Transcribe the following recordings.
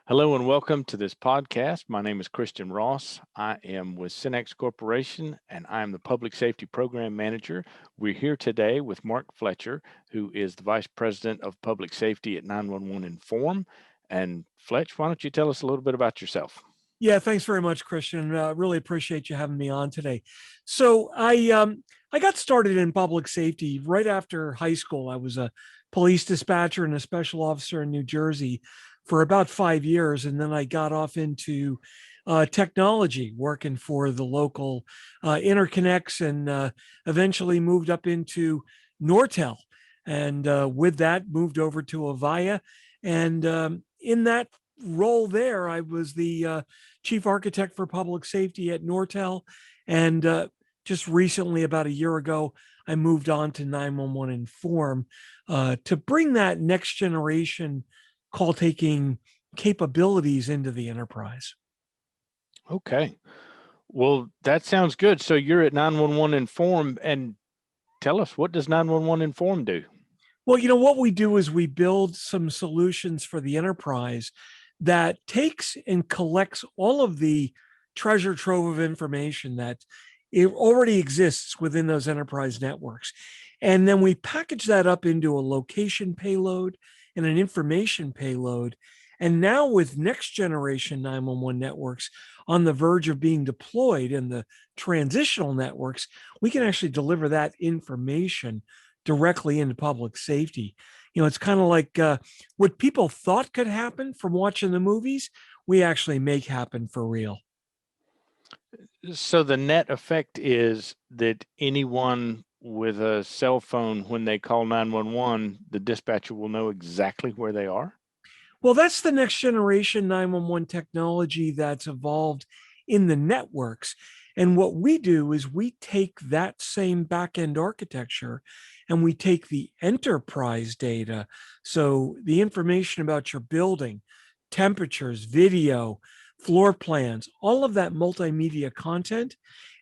Hello and welcome to this podcast. My name is Christian Ross. I am with SYNNEX Corporation and I am the Public Safety Program Manager. We're here today with Mark Fletcher, who is the Vice President of Public Safety at 911inform. And Fletch, why don't you tell us a little bit about yourself? Yeah, thanks very much, Christian. Really appreciate you having me on today. So I got started in public safety right after high school. I was a police dispatcher and a special officer in New Jersey for about 5 years, and then I got off into technology, working for the local interconnects, and eventually moved up into Nortel, and with that moved over to Avaya, and in that role there, I was the chief architect for public safety at Nortel. And just recently, about a year ago, I moved on to 911 Inform to bring that next generation call taking capabilities into the enterprise. Okay. Well, that sounds good. So you're at 911 Inform, and tell us, what does 911 Inform do? Well, what we do is we build some solutions for the enterprise that takes and collects all of the treasure trove of information that it already exists within those enterprise networks. And then we package that up into a location payload and an information payload. And now with next generation 911 networks on the verge of being deployed in the transitional networks, we can actually deliver that information directly into public safety. It's kind of like what people thought could happen from watching the movies, we actually make happen for real. So the net effect is that anyone with a cell phone, when they call 911, the dispatcher will know exactly where they are? Well, that's the next generation 911 technology that's evolved in the networks. And what we do is we take that same backend architecture and we take the enterprise data. So the information about your building, temperatures, video, floor plans, all of that multimedia content.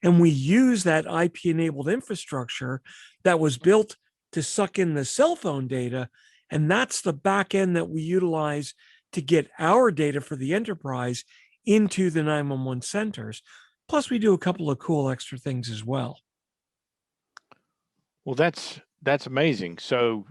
And we use that IP enabled infrastructure that was built to suck in the cell phone data. And that's the back end that we utilize to get our data for the enterprise into the 911 centers. Plus, we do a couple of cool extra things as well. Well, that's amazing. So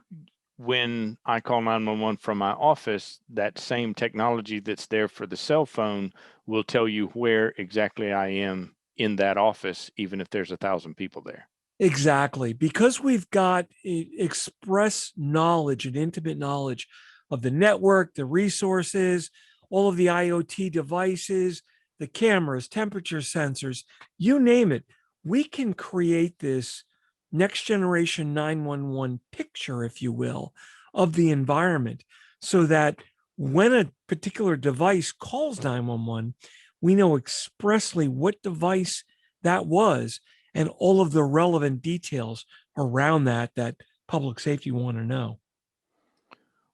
when I call 911 from my office, that same technology that's there for the cell phone will tell you where exactly I am in that office, even if there's 1,000 people there. Exactly. Because we've got express knowledge and intimate knowledge of the network, the resources, all of the IoT devices, the cameras, temperature sensors, you name it, we can create this next generation 911 picture, if you will, of the environment so that when a particular device calls 911, we know expressly what device that was and all of the relevant details around that public safety want to know.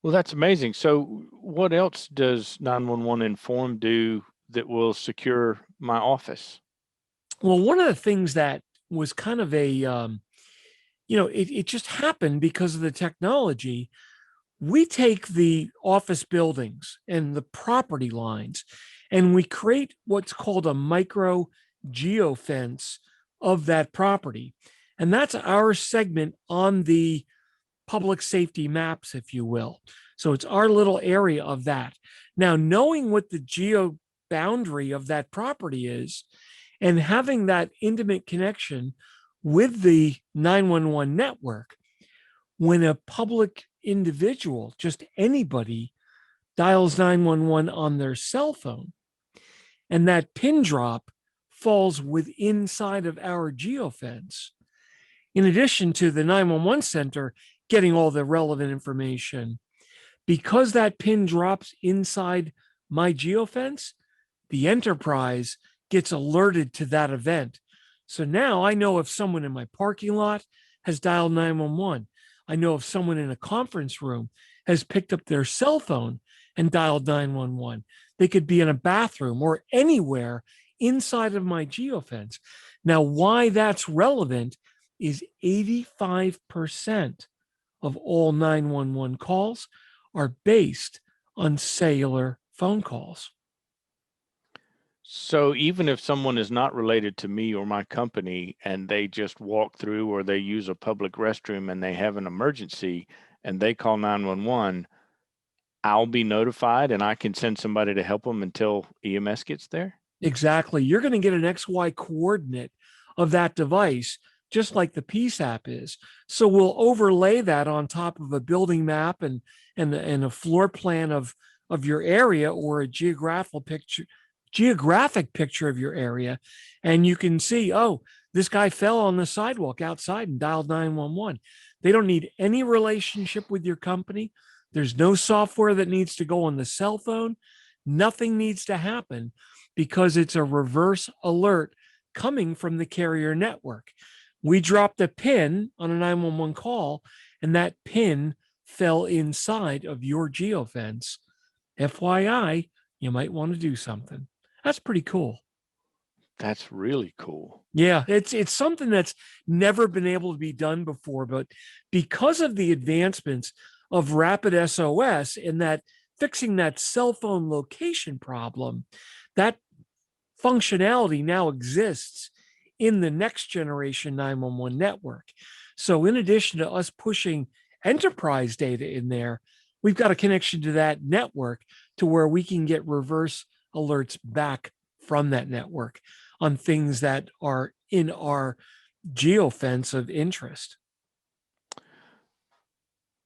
Well, that's amazing. So what else does 911 Inform do that will secure my office? Well, one of the things that was kind of it just happened because of the technology. We take the office buildings and the property lines and we create what's called a micro geofence of that property. And that's our segment on the public safety maps, if you will. So it's our little area of that. Now, knowing what the geo boundary of that property is and having that intimate connection with the 911 network, when a public individual, just anybody, dials 911 on their cell phone and that pin drop falls within inside of our geofence, in addition to the 911 center getting all the relevant information, because that pin drops inside my geofence, the enterprise gets alerted to that event. So now I know if someone in my parking lot has dialed 911. I know if someone in a conference room has picked up their cell phone and dialed 911. They could be in a bathroom or anywhere inside of my geofence. Now, why that's relevant is 85% of all 911 calls are based on cellular phone calls. So even if someone is not related to me or my company and they just walk through or they use a public restroom and they have an emergency and they call 911, I'll be notified and I can send somebody to help them until EMS gets there? Exactly. You're going to get an XY coordinate of that device, just like the Peace app is. So we'll overlay that on top of a building map and a floor plan of your area, or a geographic picture of your area. And you can see, oh, this guy fell on the sidewalk outside and dialed 911. They don't need any relationship with your company. There's no software that needs to go on the cell phone. Nothing needs to happen, because it's a reverse alert coming from the carrier network. We dropped a pin on a 911 call, and that pin fell inside of your geofence. FYI, you might want to do something. That's pretty cool. That's really cool. Yeah, it's something that's never been able to be done before, but because of the advancements of RapidSOS and that fixing that cell phone location problem, that functionality now exists in the next generation 911 network. So in addition to us pushing enterprise data in there, we've got a connection to that network to where we can get reverse alerts back from that network on things that are in our geofence of interest.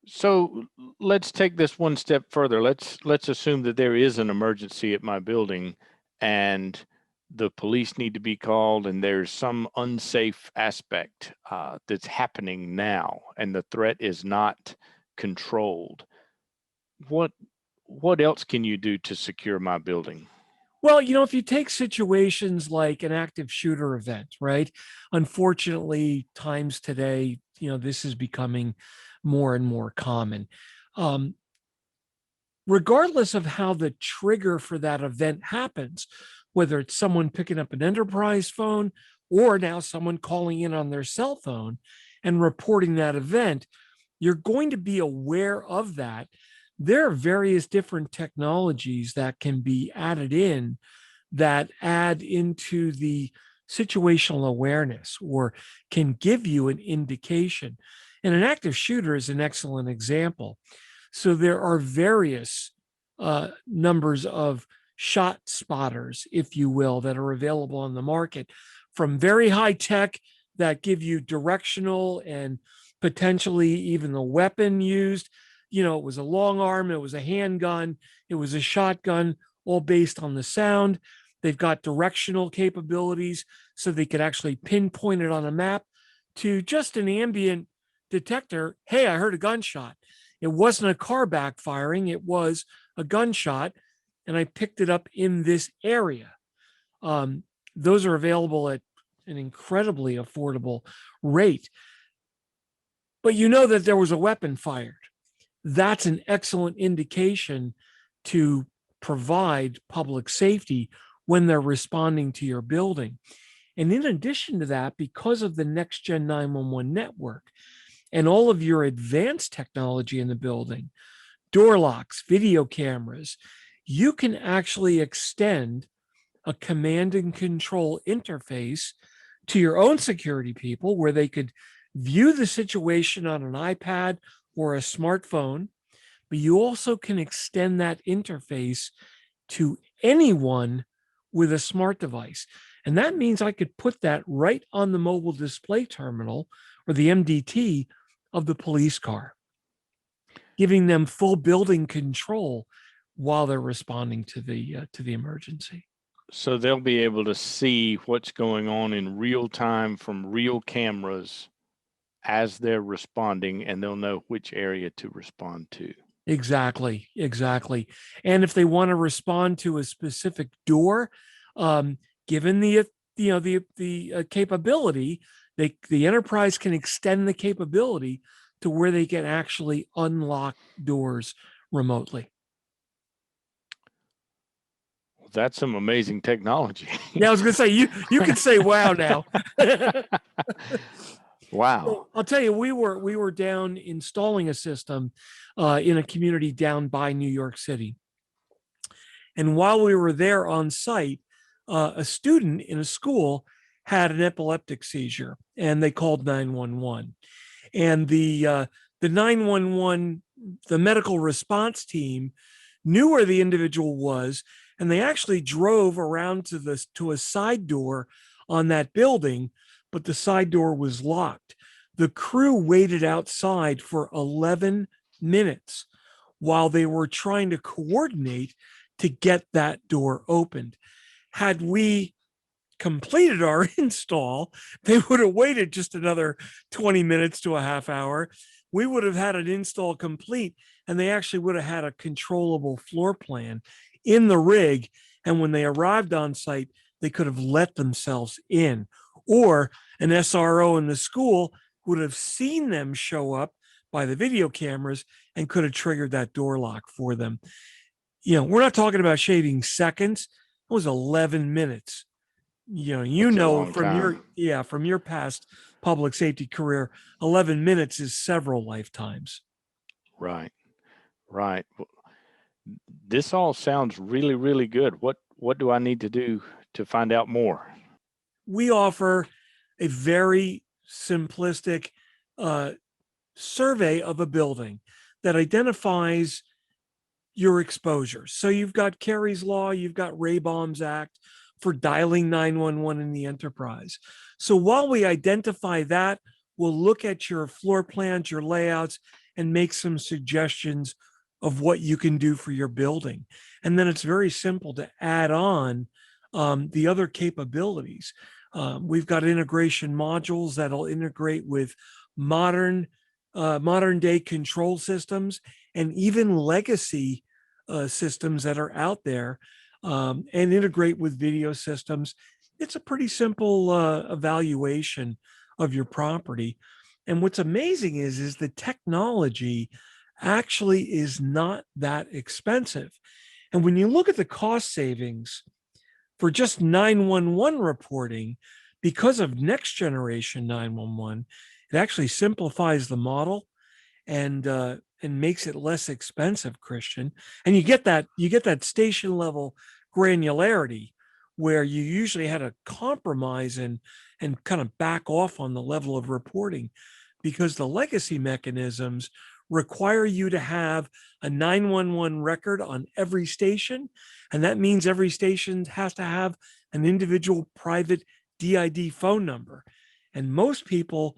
So let's take this one step further. Let's assume that there is an emergency at my building and the police need to be called and there's some unsafe aspect that's happening now and the threat is not controlled. What else can you do to secure my building? Well, if you take situations like an active shooter event, right? Unfortunately, times today, this is becoming more and more common. Um, Regardless of how the trigger for that event happens, whether it's someone picking up an enterprise phone or now someone calling in on their cell phone and reporting that event, you're going to be aware of that. There are various different technologies that can be added in that add into the situational awareness or can give you an indication. And an active shooter is an excellent example. So there are various numbers of shot spotters, if you will, that are available on the market, from very high tech that give you directional and potentially even the weapon used. It was a long arm, it was a handgun, it was a shotgun, all based on the sound. They've got directional capabilities so they could actually pinpoint it on a map, to just an ambient detector. Hey, I heard a gunshot. It wasn't a car backfiring, it was a gunshot, and I picked it up in this area. Those are available at an incredibly affordable rate. But you know that there was a weapon fired. That's an excellent indication to provide public safety when they're responding to your building. And in addition to that, because of the next gen 911 network and all of your advanced technology in the building, door locks, video cameras, you can actually extend a command and control interface to your own security people where they could view the situation on an iPad or a smartphone, but you also can extend that interface to anyone with a smart device. And that means I could put that right on the mobile display terminal or the MDT of the police car, giving them full building control while they're responding to the emergency. So they'll be able to see what's going on in real time from real cameras as they're responding, and they'll know which area to respond to. Exactly. And if they want to respond to a specific door, given the capability, the enterprise can extend the capability to where they can actually unlock doors remotely. That's some amazing technology. Yeah, I was going to say you can say wow now. Wow. So I'll tell you, we were down installing a system in a community down by New York City. And while we were there on site, a student in a school had an epileptic seizure, and they called 911. And the 911, the medical response team, knew where the individual was, and they actually drove around to a side door on that building, but the side door was locked. The crew waited outside for 11 minutes while they were trying to coordinate to get that door opened. Had we completed our install, they would have waited just another 20 minutes to a half hour. We would have had an install complete, and they actually would have had a controllable floor plan in the rig. And when they arrived on site, they could have let themselves in, or an SRO in the school would have seen them show up by the video cameras and could have triggered that door lock for them. We're not talking about shaving seconds. It was 11 minutes. From your past public safety career, 11 minutes is several lifetimes. Right. This all sounds really, really good. What do I need to do to find out more? We offer a very simplistic survey of a building that identifies your exposure. So you've got Kari's Law, you've got BAUM'S Act for dialing 911 in the enterprise. So while we identify that, we'll look at your floor plans, your layouts, and make some suggestions of what you can do for your building. And then it's very simple to add on the other capabilities. We've got integration modules that'll integrate with modern day control systems and even legacy systems that are out there, and integrate with video systems. It's a pretty simple evaluation of your property. And what's amazing is the technology actually is not that expensive. And when you look at the cost savings for just 911 reporting, because of next generation 911, it actually simplifies the model and makes it less expensive, Christian. And you get that station level granularity where you usually had to compromise and kind of back off on the level of reporting, because the legacy mechanisms require you to have a 911 record on every station. And that means every station has to have an individual private DID phone number. And most people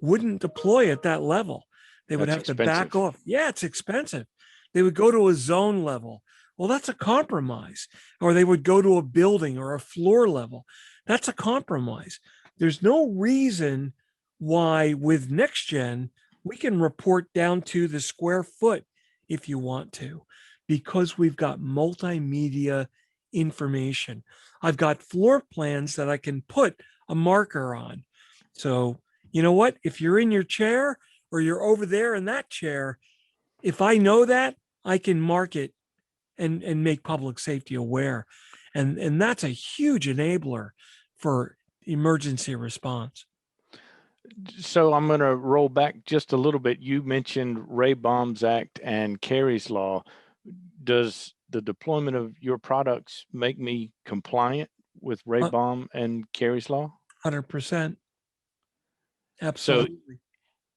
wouldn't deploy at that level. They would have to back off. Yeah, it's expensive. They would go to a zone level. Well, that's a compromise. Or they would go to a building or a floor level. That's a compromise. There's no reason why with next gen, we can report down to the square foot if you want to, because we've got multimedia information. I've got floor plans that I can put a marker on. So, you know what? If you're in your chair or you're over there in that chair, if I know that, I can mark it and make public safety aware. And that's a huge enabler for emergency response. So I'm going to roll back just a little bit. You mentioned BAUM'S Act and Kari's Law. Does the deployment of your products make me compliant with BAUM and Kari's Law? 100%. Absolutely. So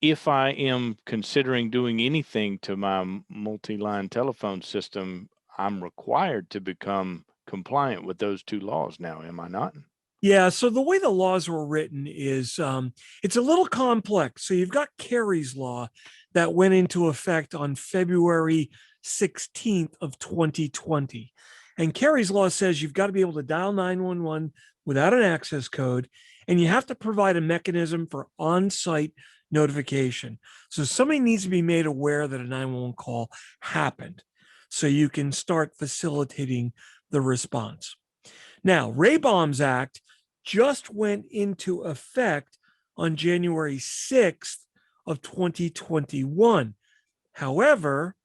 if I am considering doing anything to my multi-line telephone system, I'm required to become compliant with those two laws now, am I not? Yeah, so the way the laws were written is it's a little complex. So you've got Kari's Law that went into effect on February 16th of 2020. And Kari's Law says you've got to be able to dial 911 without an access code, and you have to provide a mechanism for on-site notification. So somebody needs to be made aware that a 911 call happened so you can start facilitating the response. Now, BAUM'S Act just went into effect on January 6th of 2021. However,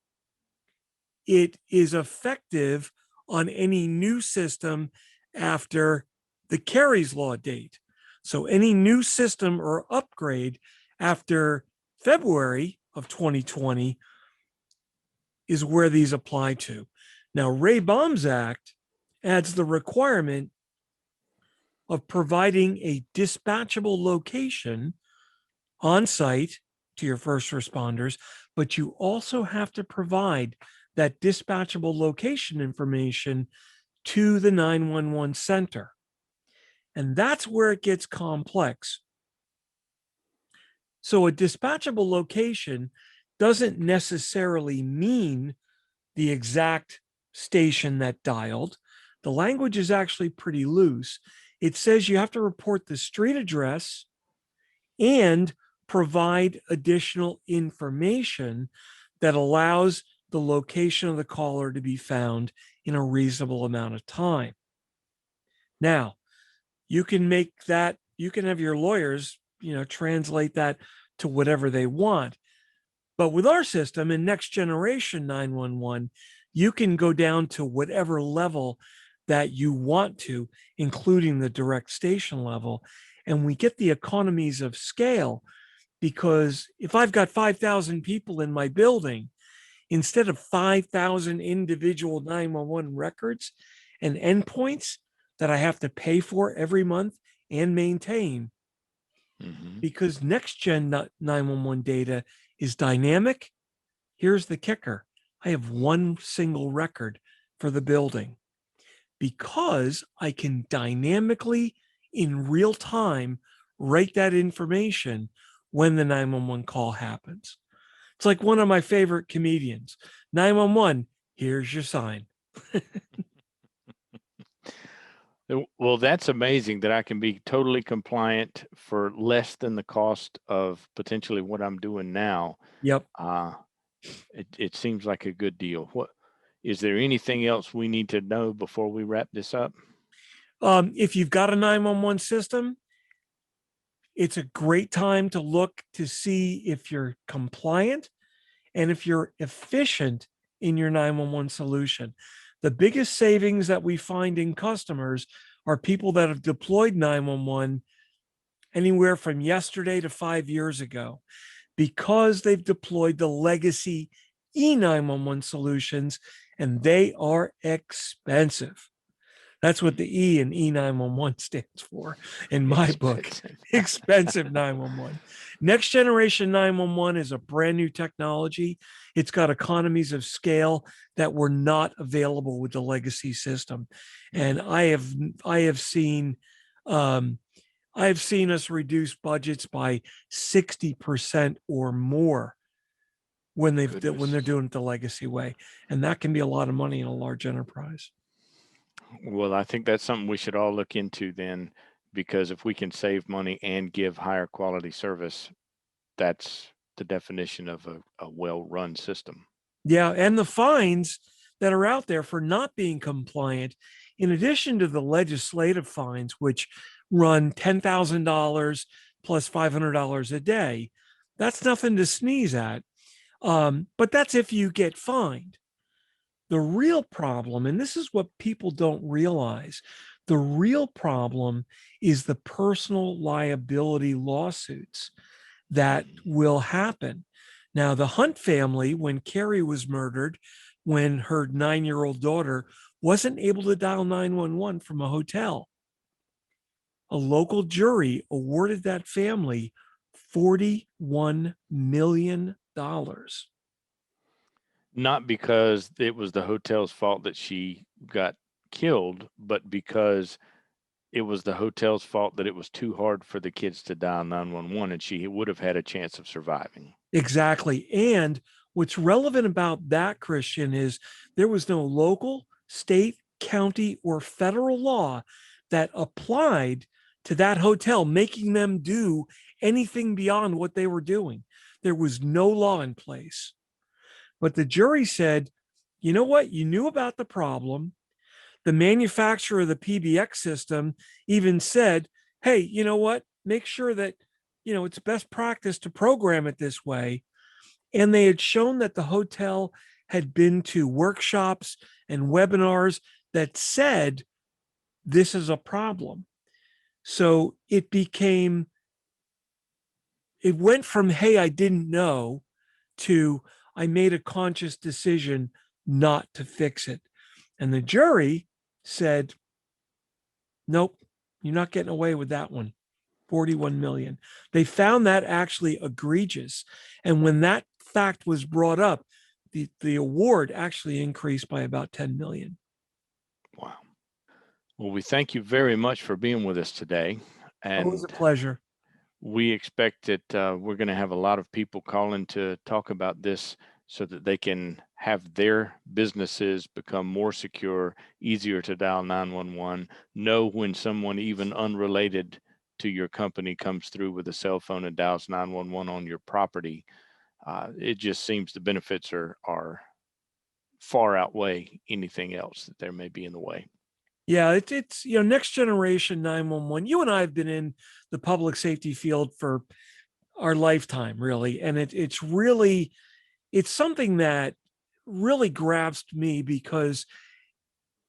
it is effective on any new system after the Kari's Law date. So any new system or upgrade after February of 2020 is where these apply to. Now, BAUM'S Act adds the requirement of providing a dispatchable location on site to your first responders, but you also have to provide that dispatchable location information to the 911 center. And that's where it gets complex. So a dispatchable location doesn't necessarily mean the exact station that dialed. The language is actually pretty loose. It says you have to report the street address and provide additional information that allows the location of the caller to be found in a reasonable amount of time. Now, you can make that, you can have your lawyers, translate that to whatever they want. But with our system in next generation 911, you can go down to whatever level that you want to, including the direct station level. And we get the economies of scale because if I've got 5,000 people in my building, instead of 5,000 individual 911 records and endpoints that I have to pay for every month and maintain, because next gen 911 data is dynamic. Here's the kicker. I have one single record for the building because I can dynamically in real time write that information when the 911 call happens. It's like one of my favorite comedians. 911, here's your sign. Well, that's amazing that I can be totally compliant for less than the cost of potentially what I'm doing now. Yep. It seems like a good deal. What is there anything else we need to know before we wrap this up? If you've got a 911 system, it's a great time to look to see if you're compliant and if you're efficient in your 911 solution. The biggest savings that we find in customers are people that have deployed 911 anywhere from yesterday to 5 years ago because they've deployed the legacy E911 solutions, and they are expensive. That's what the E in E911 stands for in my book. Expensive 911. Next generation 911 is a brand new technology. It's got economies of scale that were not available with the legacy system. And I have seen us reduce budgets by 60% or more when they're doing it the legacy way. And that can be a lot of money in a large enterprise. Well, I think that's something we should all look into then, because if we can save money and give higher quality service, that's the definition of a well-run system. Yeah, and the fines that are out there for not being compliant, in addition to the legislative fines, which run $10,000 plus $500 a day, that's nothing to sneeze at. But that's if you get fined. The real problem, and this is what people don't realize, the real problem is the personal liability lawsuits that will happen. Now, the Hunt family, when Kari was murdered, when her 9-year-old daughter wasn't able to dial 911 from a hotel, a local jury awarded that family $41 million. Not because it was the hotel's fault that she got killed, but because it was the hotel's fault that it was too hard for the kids to dial 911, and she would have had a chance of surviving. Exactly. And what's relevant about that, Christian, is there was no local, state, county, or federal law that applied to that hotel, making them do anything beyond what they were doing. There was no law in place. But the jury said, you know what? You knew about the problem. The manufacturer of the PBX system even said, hey, you know what? Make sure that, it's best practice to program it this way. And they had shown that the hotel had been to workshops and webinars that said, this is a problem. So it went from, hey, I didn't know, to I made a conscious decision not to fix it. And the jury said, nope, you're not getting away with that one. 41 million. They found that actually egregious. And when that fact was brought up, the award actually increased by about 10 million. Wow. Well, we thank you very much for being with us today. Always a And pleasure. we expect that we're going to have a lot of people calling to talk about this so that they can have their businesses become more secure, easier to dial 911, know when someone even unrelated to your company comes through with a cell phone and dials 911 on your property. It just seems the benefits are far outweigh anything else that there may be in the way. Yeah, it's next generation 911. You and I have been in the public safety field for our lifetime, really, and it's something that really grabs me because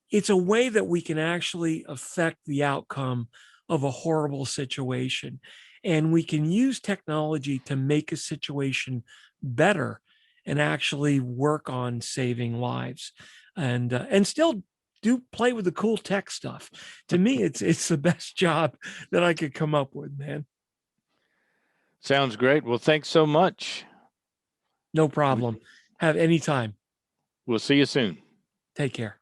it's a way that we can actually affect the outcome of a horrible situation, and we can use technology to make a situation better and actually work on saving lives, and still do play with the cool tech stuff. To me, it's the best job that I could come up with, man. Sounds great. Well, thanks so much. No problem. Have any time. We'll see you soon. Take care.